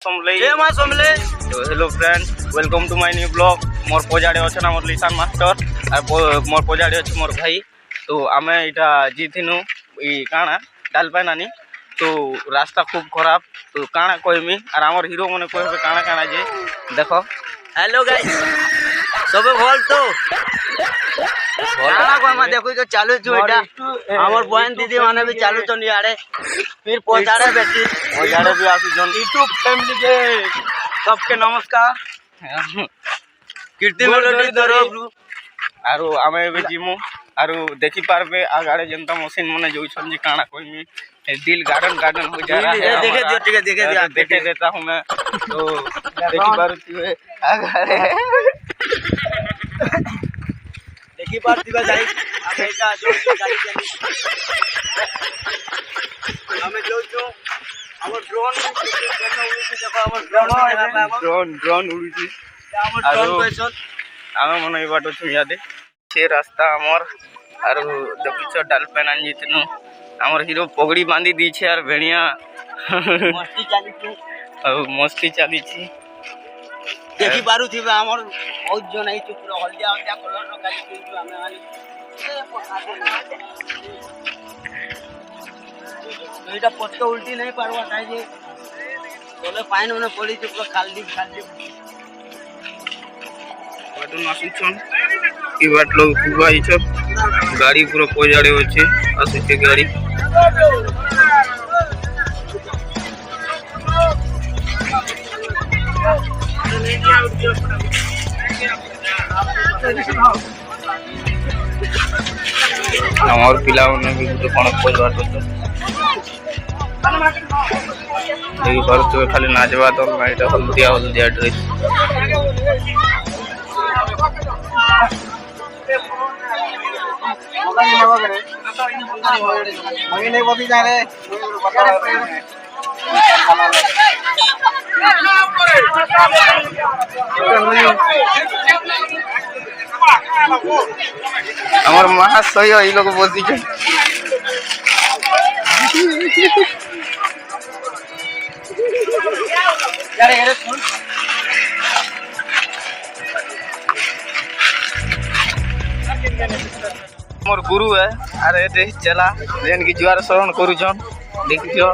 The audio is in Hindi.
तो hello friend, welcome to my new blog. मोर पजाड़े अच्छे मोर लिसान मास्टर और मोर पजाड़े अच्छे मोर भाई। तो आम इटा जीथिनु काଣା डाल पानी तो रास्ता खूब खराब। तो काଣା कहमी और आमर हीरो मैंने कहे काଣା काଣା जे देख। हेलो गाइस सब भल तो देखो तो चालू छुटा हमर बहन दीदी माने भी चालू तो नहीं आड़े फिर पहुंचाड़े बेटी पजाड़े भी आसुछन यूट्यूब फैमिली के सबके नमस्कार। कीर्ति मेलोडी तरफ आरो आमे भी जिमु आरो देखि पारबे आगाड़े जनता मशीन मने जोइछन जे काଣା कहमी दिल गार्डन गार्डन हो जा रहा है। देखे दियो ठीक है देखे देता हूं मैं। तो देखि पारुती आगाड़े देखि पारती बा जाई हमेशा जो गाड़ी हमें जो हमर ड्रोन देखो हमर ड्रोन उड़ुची हमर ड्रोन क्वेश्चन आमे मने बाटो छुया दे से रास्ता हमर आरो देखिछ डाल पेन आनितनु हमर हीरो पगड़ी बांधी दी छे और भेड़िया मस्ती चाली छी और मस्ती चाली छी। देखि पारु थिबा हमर बहुत जन आई पूरा हल्दिया हल्दिया कलर रो गाड़ी किनछु हमें मानी एटा पटका उल्टी नहीं पारवा काई जे बोले पाइन में पड़ी छ पूरा खाली बाटो नासुछन की बाट लोग पूरा ई सब गाड़ी पूरा पजाड़े होचे आसे गाड़ी हमार पिला ने भी तो कोन पजवा तो देखि पर तो खाली नाचबा तो एटा हल्दिया हल्दिया ड्रेस मगे नहीं बबी जा रे আমার মহাশয় এই লোক বসিছে मोर गुरु है। अरे रे चला जेन की जुआर शरण करूछन देखियो